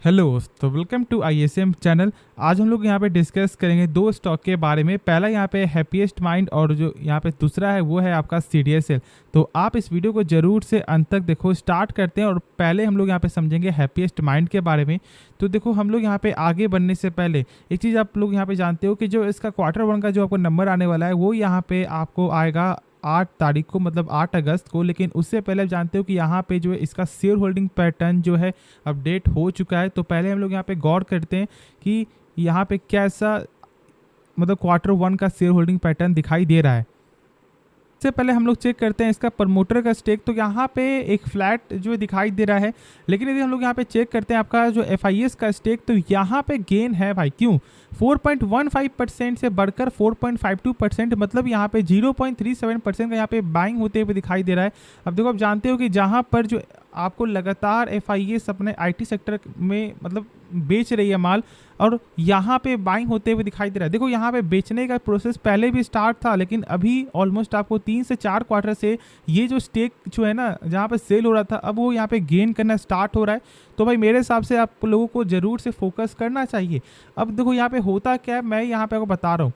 Hello तो welcome to ISM channel. आज हम लोग यहाँ पे डिस्कस करेंगे दो स्टॉक के बारे में। पहला यहाँ पे हैप्पीएस्ट माइंड और जो यहाँ पे दूसरा है वो है आपका सीडीएसएल। तो आप इस वीडियो को जरूर से अंत तक देखो। स्टार्ट करते हैं और पहले हम लोग यहाँ पे समझेंगे हैप्पीएस्ट माइंड के बारे में। तो देखो हम लोग यहाँ पे आगे बढ़ने से पहले एक चीज़ आप लोग यहाँ पे जानते हो कि जो इसका Q1 का जो आपको नंबर आने वाला है वो यहाँ पे आपको आएगा 8 तारीख को, मतलब 8 अगस्त को। लेकिन उससे पहले आप जानते हो कि यहाँ पे जो है इसका शेयर होल्डिंग पैटर्न जो है अपडेट हो चुका है। तो पहले हम लोग यहाँ पे गौर करते हैं कि यहाँ पे कैसा मतलब Q1 का शेयर होल्डिंग पैटर्न दिखाई दे रहा है। इससे पहले हम लोग चेक करते हैं इसका प्रमोटर का स्टेक। तो यहाँ पे एक फ्लैट जो दिखाई ददे रहा है, लेकिन यदि हम लोग यहाँ पे चेक करते हैं आपका जो एफआईएस का स्टेक, तो यहाँ पे गेन है भाई। क्यों? 4.15% से बढ़कर 4.52%, मतलब यहाँ पे 0.37% का यहाँ पे बाइंग होते हुए दिखाई दे रहा है। अब देखो आप जानते हो कि जहाँ पर जो आपको लगातार एफआईएस अपने आईटी सेक्टर में मतलब बेच रही है माल, और यहाँ पे बाइंग होते हुए दिखाई दे रहा है। देखो यहाँ पे बेचने का प्रोसेस पहले भी स्टार्ट था, लेकिन अभी ऑलमोस्ट आपको 3 से 4 क्वार्टर से ये जो स्टेक जो है ना जहाँ पे सेल हो रहा था, अब वो यहाँ पे गेन करना स्टार्ट हो रहा है। तो भाई मेरे हिसाब से आप लोगों को ज़रूर से फोकस करना चाहिए। अब देखो यहाँ पे होता क्या है, मैं यहाँ पे आपको बता रहा हूँ।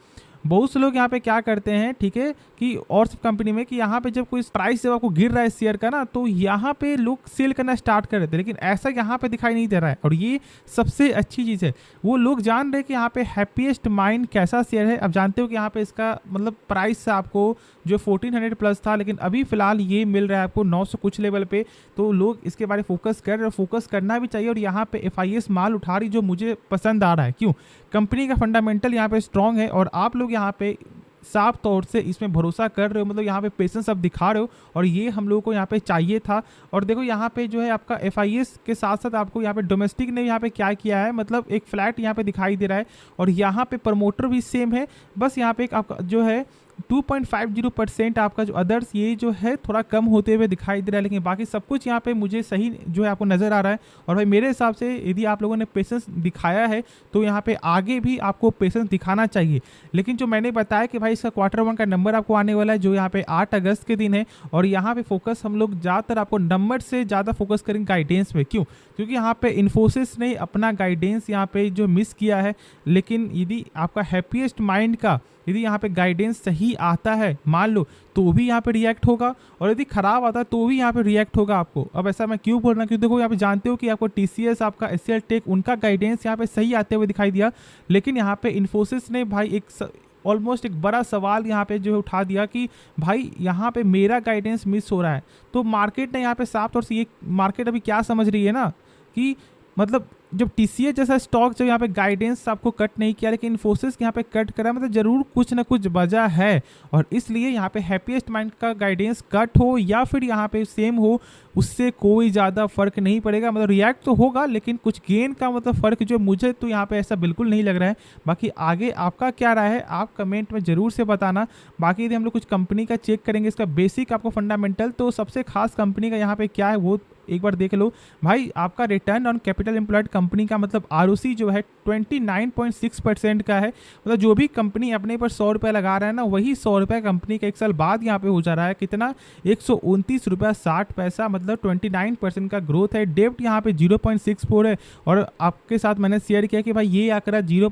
बहुत से लोग यहाँ पे क्या करते हैं, ठीक है, कि और सब कंपनी में कि यहाँ पे जब कोई प्राइस जब आपको गिर रहा है शेयर का ना, तो यहाँ पे लोग सेल करना स्टार्ट कर देते हैं। लेकिन ऐसा यहाँ पे दिखाई नहीं दे रहा है, और ये सबसे अच्छी चीज़ है। वो लोग जान रहे हैं कि यहाँ पे हैप्पीएस्ट माइंड कैसा शेयर है। अब जानते हो कि यहाँ पे इसका मतलब प्राइस आपको जो 1400 प्लस था, लेकिन अभी फिलहाल ये मिल रहा है आपको 900 कुछ लेवल पे। तो लोग इसके बारे में फोकस कर रहे हैं, फोकस करना भी चाहिए। और यहाँ पे एफआईएस माल उठा रही, जो मुझे पसंद आ रहा है। क्यों? कंपनी का फंडामेंटल यहाँ पे स्ट्रांग है, और आप लोग यहाँ पे साफ तौर से इसमें भरोसा कर रहे हो, मतलब यहाँ पे पेशेंस आप दिखा रहे हो, और ये हम लोगों को यहाँ पे चाहिए था। और देखो यहाँ पे जो है आपका एफआईएस के साथ साथ आपको यहाँ पे डोमेस्टिक ने यहाँ पे क्या किया है, मतलब एक फ्लैट यहाँ पे दिखाई दे रहा है, और यहाँ पे प्रमोटर भी सेम है। बस यहाँ पे एक आपका जो है 2.50% आपका जो अदर्स ये जो है थोड़ा कम होते हुए दिखाई दे रहा है, लेकिन बाकी सब कुछ यहाँ पे मुझे सही जो है आपको नज़र आ रहा है। और भाई मेरे हिसाब से यदि आप लोगों ने पेशेंस दिखाया है, तो यहाँ पे आगे भी आपको पेशेंस दिखाना चाहिए। लेकिन जो मैंने बताया कि भाई इसका Q1 का नंबर आपको आने वाला है, जो यहाँ पे 8 अगस्त के दिन है, और यहाँ पे फोकस हम लोग ज़्यादातर आपको नंबर से ज़्यादा फोकस करेंगे गाइडेंस में। क्यों? क्योंकि यहाँ पे इन्फोसिस ने अपना गाइडेंस यहाँ पे जो मिस किया है। लेकिन यदि आपका हैप्पीएस्ट माइंड का यदि यहाँ पे गाइडेंस सही आता है, मान लो, तो भी यहाँ पे रिएक्ट होगा, और यदि खराब आता है तो भी यहाँ पे रिएक्ट होगा आपको। अब ऐसा मैं क्यों बोल रहा हूँ? क्योंकि देखो यहाँ पे जानते हो कि आपको टीसीएस, आपका एचसीएल टेक, उनका गाइडेंस यहाँ पे सही आते हुए दिखाई दिया। लेकिन यहाँ पे इन्फोसिस ने भाई एक ऑलमोस्ट एक बड़ा सवाल यहाँ पे जो है उठा दिया कि भाई यहाँ पे मेरा गाइडेंस मिस हो रहा है। तो मार्केट ने यहाँ पे साफ तौर से, ये मार्केट अभी क्या समझ रही है ना, कि मतलब जब टीसीएस जैसा स्टॉक जो यहाँ पे गाइडेंस आपको कट नहीं किया, लेकिन इन्फोसिस यहाँ पे कट करा, मतलब जरूर कुछ ना कुछ वजह है। और इसलिए यहाँ पे हैप्पीएस्ट माइंड का गाइडेंस कट हो या फिर यहाँ पे सेम हो, उससे कोई ज़्यादा फर्क नहीं पड़ेगा। मतलब रिएक्ट तो होगा, लेकिन कुछ गेन का मतलब फ़र्क जो मुझे तो यहाँ पे ऐसा बिल्कुल नहीं लग रहा है। बाकी आगे आपका क्या राय है, आप कमेंट में ज़रूर से बताना। बाकी यदि हम लोग कुछ कंपनी का चेक करेंगे, इसका बेसिक आपको फंडामेंटल, तो सबसे खास कंपनी का यहाँ पे क्या है वो एक बार देख लो भाई। आपका return on capital employed company का मतलब आरओसी जो है 29.6% का है। मतलब जो भी कंपनी अपने पर 100 रुपये लगा रहा है ना, वही 100 रुपये कंपनी का एक साल बाद यहाँ पे हो जा रहा है। कितना? 129 रुपया 60 पैसा, मतलब 29% का ग्रोथ है। डेप्ट यहाँ पे 0.64 है, और आपके साथ मैंने शेयर किया कि भाई ये आंकड़ा 0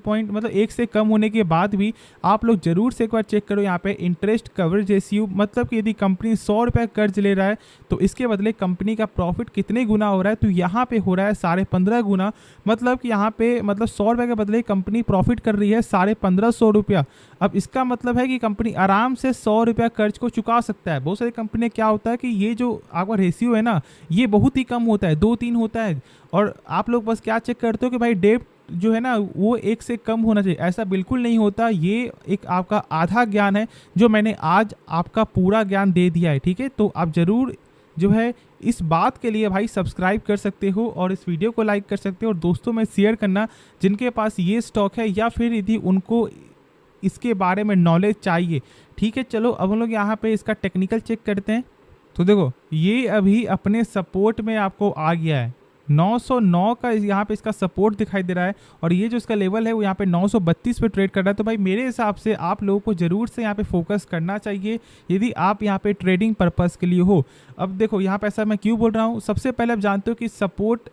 1 से कम होने के बाद भी आप लोग जरूर से एक बार चेक करो यहाँ पे इंटरेस्ट कवरेज रेशियो। मतलब कि यदि कंपनी 100 रुपये कर्ज ले रहा है, तो इसके बदले कंपनी का प्रॉफिट कितने गुना हो रहा है, तो यहाँ पे हो रहा है 15.5 गुना। मतलब कि यहाँ पे मतलब 100 रुपये के बदले कंपनी प्रॉफिट कर रही है 1550 रुपया। अब इसका मतलब है कि कंपनी आराम से 100 रुपया कर्ज को चुका सकता है। बहुत सारी कंपनी क्या होता है कि ये जो आपका रेशियो है ना, ये बहुत ही कम होता है, 2-3 होता है, और आप लोग बस क्या चेक करते हो कि भाई डेप्ट जो है ना वो 1 से कम होना चाहिए। ऐसा बिल्कुल नहीं होता। ये एक आपका आधा ज्ञान है जो मैंने आज आपका पूरा ज्ञान दे दिया है, ठीक है। तो आप ज़रूर जो है इस बात के लिए भाई सब्सक्राइब कर सकते हो, और इस वीडियो को लाइक कर सकते हो, और दोस्तों में शेयर करना जिनके पास ये स्टॉक है, या फिर यदि उनको इसके बारे में नॉलेज चाहिए, ठीक है। चलो अब हम लोग यहाँ पे इसका टेक्निकल चेक करते हैं। तो देखो ये अभी अपने सपोर्ट में आपको आ गया है, 909 का यहाँ पे इसका सपोर्ट दिखाई दे रहा है, और ये जो इसका लेवल है वो यहाँ पे 932 पे ट्रेड कर रहा है। तो भाई मेरे हिसाब से आप लोगों को ज़रूर से यहाँ पे फोकस करना चाहिए यदि आप यहाँ पे ट्रेडिंग पर्पस के लिए हो। अब देखो यहाँ पे ऐसा मैं क्यों बोल रहा हूँ, सबसे पहले आप जानते हो कि सपोर्ट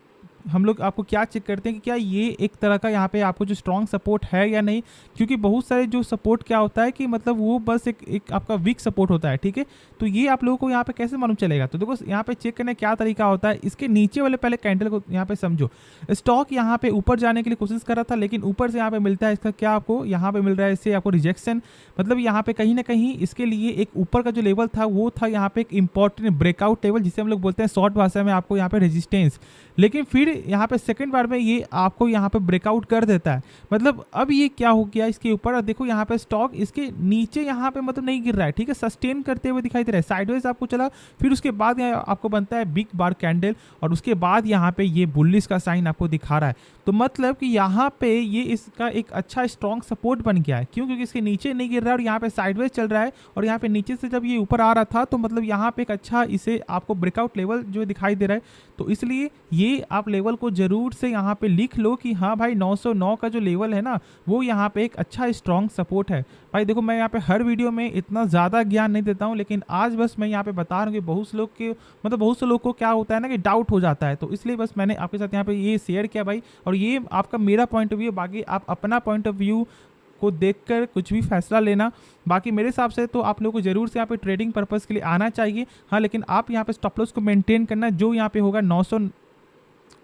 हम लोग आपको क्या चेक करते हैं कि क्या ये एक तरह का यहाँ पे आपको जो स्ट्रॉन्ग सपोर्ट है या नहीं, क्योंकि बहुत सारे जो सपोर्ट क्या होता है कि मतलब वो बस एक आपका वीक सपोर्ट होता है, ठीक है। तो ये आप लोगों को यहाँ पे कैसे मालूम चलेगा, तो देखो यहाँ पे चेक करने क्या तरीका होता है, इसके नीचे वाले पहले कैंडल को यहाँ पे समझो। स्टॉक यहाँ पे ऊपर जाने के लिए कोशिश कर रहा था, लेकिन ऊपर से यहाँ पे मिलता है इसका क्या, आपको यहाँ पे मिल रहा है इससे आपको रिजेक्शन। मतलब यहाँ पे कहीं ना कहीं इसके लिए एक ऊपर का जो लेवल था वो था यहाँ पे एक इंपॉर्टेंट ब्रेकआउट लेवल, जिसे हम लोग बोलते हैं शॉर्ट भाषा में आपको यहाँ पे रेजिस्टेंस। लेकिन फिर यहाँ पे सेकंड बार में ये आपको यहाँ पे ब्रेकआउट कर देता है। मतलब अब ये क्या हो गया इसके ऊपर, देखो यहाँ पे स्टॉक इसके नीचे यहाँ पे मतलब नहीं गिर रहा है, ठीक है, सस्टेन करते हुए दिखाई दे रहा है, साइडवेज आपको चला, फिर उसके बाद आपको बनता है बिग बार कैंडल, और उसके बाद यहाँ पे ये बुलिश का साइन आपको दिखा रहा है। तो मतलब कि यहाँ पे ये इसका एक अच्छा स्ट्रॉन्ग सपोर्ट बन गया है, क्यों, क्योंकि इसके नीचे नहीं गिर रहा है और यहाँ पे साइडवेज चल रहा है, और यहाँ पे नीचे से जब ये ऊपर आ रहा था तो मतलब यहाँ पे एक अच्छा इसे आपको ब्रेकआउट लेवल जो दिखाई दे रहा है। तो इसलिए ये आप लेवल को जरूर से यहाँ पे लिख लो कि हाँ भाई 909 का जो लेवल है ना वो यहाँ पे एक अच्छा स्ट्रॉन्ग सपोर्ट है। भाई देखो मैं यहाँ पे हर वीडियो में इतना ज़्यादा ज्ञान नहीं देता हूँ, लेकिन आज बस मैं यहाँ पे बता रहा हूँ कि बहुत से लोग के मतलब बहुत से लोग को क्या होता है ना कि डाउट हो जाता है, तो इसलिए बस मैंने आपके साथ यहाँ पे ये शेयर किया भाई। और ये आपका मेरा पॉइंट ऑफ व्यू, बाकी आप अपना पॉइंट ऑफ व्यू को देखकर कुछ भी फैसला लेना। बाकी मेरे हिसाब से तो आप लोगों को जरूर से यहाँ पे ट्रेडिंग पर्पस के लिए आना चाहिए, हाँ, लेकिन आप यहाँ पे स्टॉप लॉस को मेंटेन करना, जो यहाँ पे होगा 900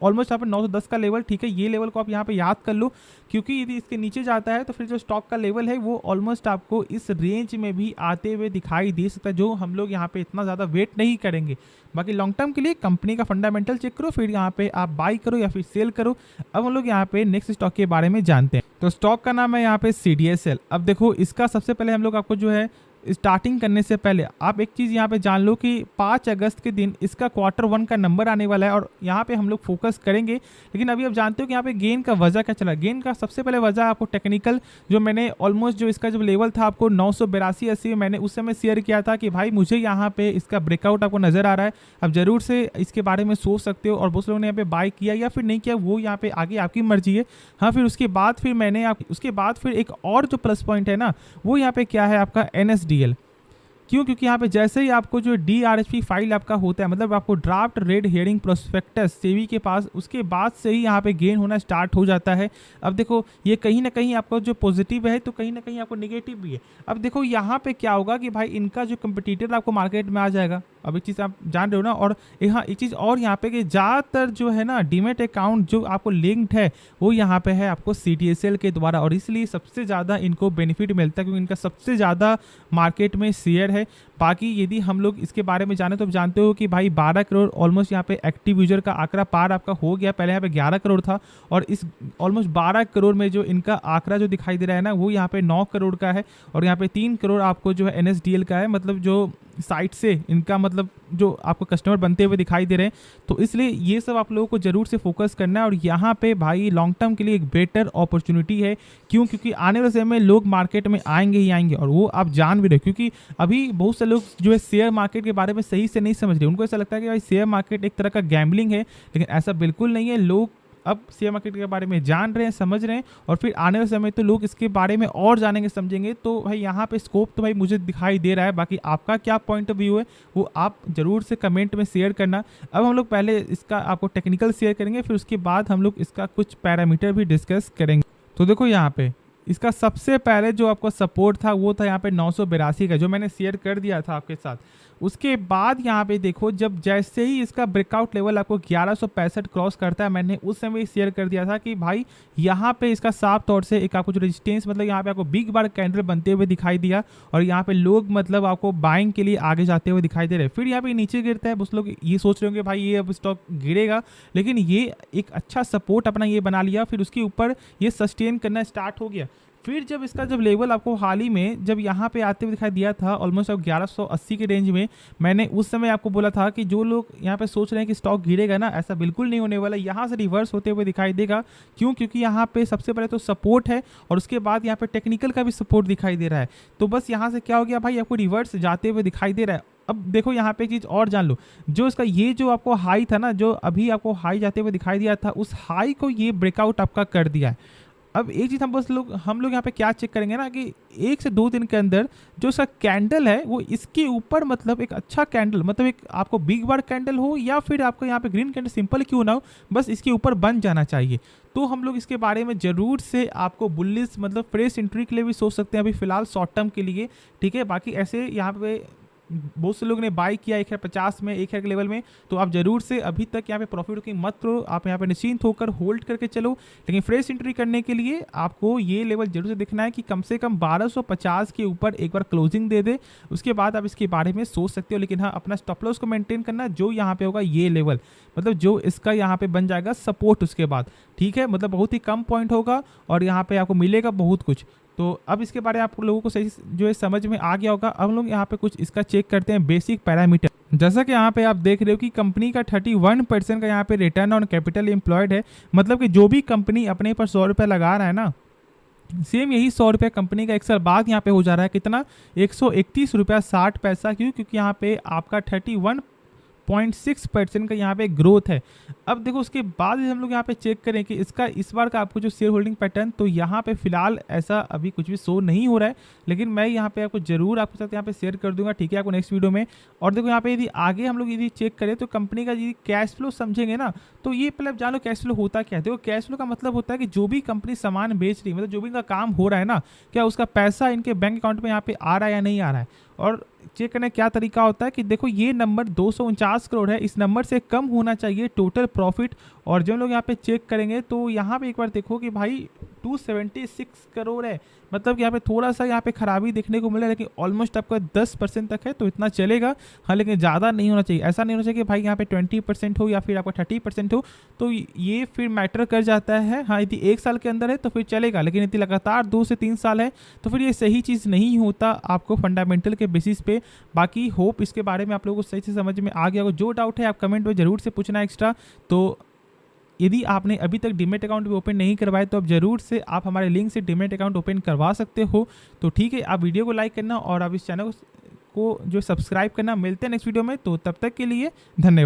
ऑलमोस्ट यहाँ पे 910 का लेवल, ठीक है, ये लेवल को आप यहाँ पे याद कर लो, क्योंकि यदि इसके नीचे जाता है तो फिर जो स्टॉक का लेवल है वो ऑलमोस्ट आपको इस रेंज में भी आते हुए दिखाई दे सकता है, जो हम लोग यहाँ पे इतना ज़्यादा वेट नहीं करेंगे। बाकी लॉन्ग टर्म के लिए कंपनी का फंडामेंटल चेक करो, फिर यहाँ पे आप बाई करो या फिर सेल करो। अब हम लोग यहाँ पे नेक्स्ट स्टॉक के बारे में जानते हैं। तो स्टॉक का नाम है यहाँ पे CDSL। अब देखो इसका सबसे पहले हम लोग आपको जो है स्टार्टिंग करने से पहले आप एक चीज़ यहाँ पे जान लो कि 5 अगस्त के दिन इसका Q1 का नंबर आने वाला है, और यहाँ पे हम लोग फोकस करेंगे। लेकिन अभी आप जानते हो कि यहाँ पे गेन का वजह क्या चला। गेन का सबसे पहले वजह आपको टेक्निकल, जो मैंने ऑलमोस्ट जो इसका जब लेवल था आपको 982-80 में मैंने उस समय शेयर किया था कि भाई मुझे यहाँ पे इसका ब्रेकआउट आपको नज़र आ रहा है, अब जरूर से इसके बारे में सोच सकते हो। और बहुत लोगों ने यहाँ पे बाय किया या फिर नहीं किया, वो यहाँ पे आगे आपकी मर्जी है। हाँ, फिर उसके बाद फिर मैंने उसके बाद फिर एक और जो प्लस पॉइंट है ना वो यहाँ पे क्या है आपका NSDL। क्यों, क्योंकि यहाँ पे जैसे ही आपको जो DRHP फाइल आपका होता है, मतलब आपको draft red hearing prospectus SEBI के पास, उसके बाद से ही यहाँ पे गेन होना स्टार्ट हो जाता है। अब देखो ये कहीं ना कहीं आपको जो पॉजिटिव है तो कहीं ना कहीं आपको नेगेटिव भी है। अब देखो यहाँ पे क्या होगा कि भाई इनका जो कंपटीटर आपको मार्केट में आ जाएगा, अब एक चीज़ आप जान रहे हो ना। और यहाँ एक चीज़ और यहाँ पे कि ज़्यादातर जो है ना डीमेट अकाउंट जो आपको लिंक्ड है वो यहाँ पे है आपको CDSL के द्वारा, और इसलिए सबसे ज़्यादा इनको बेनिफिट मिलता है क्योंकि इनका सबसे ज़्यादा मार्केट में शेयर है। बाकी यदि हम लोग इसके बारे में जाने तो आप जानते हो कि भाई 12 करोड़ ऑलमोस्ट यहाँ पे एक्टिव यूजर का आंकड़ा पार आपका हो गया। पहले यहाँ पे 11 करोड़ था, और इस ऑलमोस्ट 12 करोड़ में जो इनका आंकड़ा जो दिखाई दे रहा है ना वो यहाँ पे 9 करोड़ का है, और यहाँ पे 3 करोड़ आपको जो है NSDL का है, मतलब जो साइट से इनका मतलब जो आपको कस्टमर बनते हुए दिखाई दे रहे हैं। तो इसलिए ये सब आप लोगों को जरूर से फोकस करना है, और यहाँ पे भाई लॉन्ग टर्म के लिए एक बेटर अपॉर्चुनिटी है। क्यों, क्योंकि आने वाले समय में लोग मार्केट में आएंगे ही आएंगे, और वो आप जान भी रहे, क्योंकि अभी बहुत से लोग जो है शेयर मार्केट के बारे में सही से नहीं समझ रहे। उनको ऐसा लगता है कि भाई शेयर मार्केट एक तरह का गैम्बलिंग है, लेकिन ऐसा बिल्कुल नहीं है। लोग अब शेयर मार्केट के बारे में जान रहे हैं, समझ रहे हैं, और फिर आने वाले समय तो लोग इसके बारे में और जानेंगे, समझेंगे। तो भाई यहाँ पे स्कोप तो भाई मुझे दिखाई दे रहा है। बाकी आपका क्या पॉइंट ऑफ व्यू है वो आप जरूर से कमेंट में शेयर करना। अब हम लोग पहले इसका आपको टेक्निकल शेयर करेंगे, फिर उसके बाद हम लोग इसका कुछ पैरामीटर भी डिस्कस करेंगे। तो देखो यहाँ पे इसका सबसे पहले जो आपको सपोर्ट था वो था यहाँ पे 982 का, जो मैंने शेयर कर दिया था आपके साथ। उसके बाद यहाँ पे देखो जब जैसे ही इसका ब्रेकआउट लेवल आपको 1165 क्रॉस करता है, मैंने उस समय शेयर कर दिया था कि भाई यहाँ पे इसका साफ तौर से एक आपको जो रेजिस्टेंस, मतलब यहाँ पे आपको बिग बार कैंडल बनते हुए दिखाई दिया, और यहाँ पे लोग मतलब आपको बाइंग के लिए आगे जाते हुए दिखाई दे रहे हैं। फिर यहाँ पे नीचे गिरता है, उस लोग ये सोच रहे होंगे भाई ये अब स्टॉक गिरेगा, लेकिन ये एक अच्छा सपोर्ट अपना ये बना लिया, फिर उसके ऊपर ये सस्टेन करना स्टार्ट हो गया। फिर जब इसका जब लेवल आपको हाल ही में जब यहाँ पे आते हुए दिखाई दिया था ऑलमोस्ट 1180 के रेंज में, मैंने उस समय आपको बोला था कि जो लोग यहाँ पे सोच रहे हैं कि स्टॉक गिरेगा ना, ऐसा बिल्कुल नहीं होने वाला, यहाँ से रिवर्स होते हुए दिखाई देगा। क्यों, क्योंकि यहाँ पे सबसे पहले तो सपोर्ट है, और उसके बाद यहाँ पे टेक्निकल का भी सपोर्ट दिखाई दे रहा है। तो बस यहाँ से क्या हो गया भाई, आपको रिवर्स जाते हुए दिखाई दे रहा है। अब देखो यहाँ पे एक चीज़ और जान लो, जो इसका ये जो आपको हाई था ना, जो अभी आपको हाई जाते हुए दिखाई दिया था, उस हाई को ये ब्रेकआउट आपका कर दिया है। अब एक चीज़ हम लोग यहाँ पे क्या चेक करेंगे ना कि 1 से 2 दिन के अंदर जो इसका कैंडल है वो इसके ऊपर मतलब एक अच्छा कैंडल, मतलब एक आपको बिग बार कैंडल हो या फिर आपको यहाँ पे ग्रीन कैंडल सिंपल क्यों ना हो, बस इसके ऊपर बन जाना चाहिए। तो हम लोग इसके बारे में ज़रूर से आपको बुलिश मतलब फ्रेश एंट्री के लिए भी सोच सकते हैं अभी फ़िलहाल शॉर्ट टर्म के लिए, ठीक है। बाकी ऐसे यहाँ पे बहुत से लोग ने बाई किया 1050 में 1000 के लेवल में, तो आप जरूर से अभी तक यहाँ पे प्रॉफिट बुकिंग मत करो, आप यहाँ पे निश्चिंत होकर होल्ड करके चलो। लेकिन फ्रेश एंट्री करने के लिए आपको ये लेवल जरूर से देखना है कि कम से कम 1250 के ऊपर एक बार क्लोजिंग दे दे, उसके बाद आप इसके बारे में सोच सकते हो। लेकिन हाँ, अपना स्टॉप लॉस को मेंटेन करना, जो यहाँ पे होगा ये लेवल, मतलब जो इसका यहाँ पे बन जाएगा सपोर्ट उसके बाद, ठीक है। मतलब बहुत ही कम पॉइंट होगा और यहाँ पे आपको मिलेगा बहुत कुछ। तो अब इसके बारे में आप लोगों को सही जो है समझ में आ गया होगा। अब हम लोग यहाँ पे कुछ इसका चेक करते हैं बेसिक पैरामीटर। जैसा कि यहाँ पे आप देख रहे हो कि कंपनी का 31% का यहाँ पे रिटर्न ऑन कैपिटल एम्प्लॉयड है, मतलब कि जो भी कंपनी अपने पर 100 रुपये लगा रहा है ना, सेम यही 100 रुपये कंपनी का 1 साल बाद यहाँ पे हो जा रहा है कितना, 131 रुपया 60 पैसा। क्यों? क्योंकि यहाँ पे आपका 31.6% का यहाँ पे ग्रोथ है। अब देखो उसके बाद हम लोग यहाँ पे चेक करें कि इसका इस बार का आपको जो शेयर होल्डिंग पैटर्न, तो यहाँ पे फिलहाल ऐसा अभी कुछ भी शो नहीं हो रहा है, लेकिन मैं यहाँ पे आपको जरूर आपके साथ यहाँ पे शेयर कर दूंगा, ठीक है, आपको नेक्स्ट वीडियो में। और देखो यहाँ पे यदि आगे हम लोग यदि चेक करें तो कंपनी का यदि कैश फ्लो समझेंगे ना, तो ये पहले जान लो कैश फ्लो होता क्या है। देखो कैश फ्लो का मतलब होता है कि जो भी कंपनी सामान बेच रही है, मतलब जो भी इनका काम हो रहा है ना, क्या उसका पैसा इनके बैंक अकाउंट में यहाँ पे आ रहा है या नहीं आ रहा है। और चेक करने क्या तरीका होता है कि देखो ये नंबर 249 करोड़ है, इस नंबर से कम होना चाहिए टोटल प्रॉफिट। और जब लोग यहाँ पे चेक करेंगे तो यहाँ पे एक बार देखो कि भाई 276 करोड़ है, मतलब कि यहाँ पे थोड़ा सा यहाँ पे खराबी देखने को मिला, लेकिन ऑलमोस्ट आपका 10% तक है तो इतना चलेगा। हाँ, लेकिन ज़्यादा नहीं होना चाहिए, ऐसा नहीं होना चाहिए कि भाई यहाँ पे 20% हो या फिर आपका 30% हो, तो ये फिर मैटर कर जाता है। हाँ, यदि 1 साल के अंदर है तो फिर चलेगा, लेकिन यदि लगातार 2 से 3 साल है तो फिर ये सही चीज़ नहीं होता आपको फंडामेंटल के बेसिस पे। बाकी होप इसके बारे में आप लोगों को सही से समझ में आ गया होगा। जो डाउट है आप कमेंट में जरूर से पूछना एक्स्ट्रा। तो यदि आपने अभी तक डीमैट अकाउंट भी ओपन नहीं करवाए तो अब जरूर से आप हमारे लिंक से डीमैट अकाउंट ओपन करवा सकते हो। तो ठीक है, आप वीडियो को लाइक करना और आप इस चैनल को जो सब्सक्राइब करना। मिलते हैं नेक्स्ट वीडियो में, तो तब तक के लिए धन्यवाद।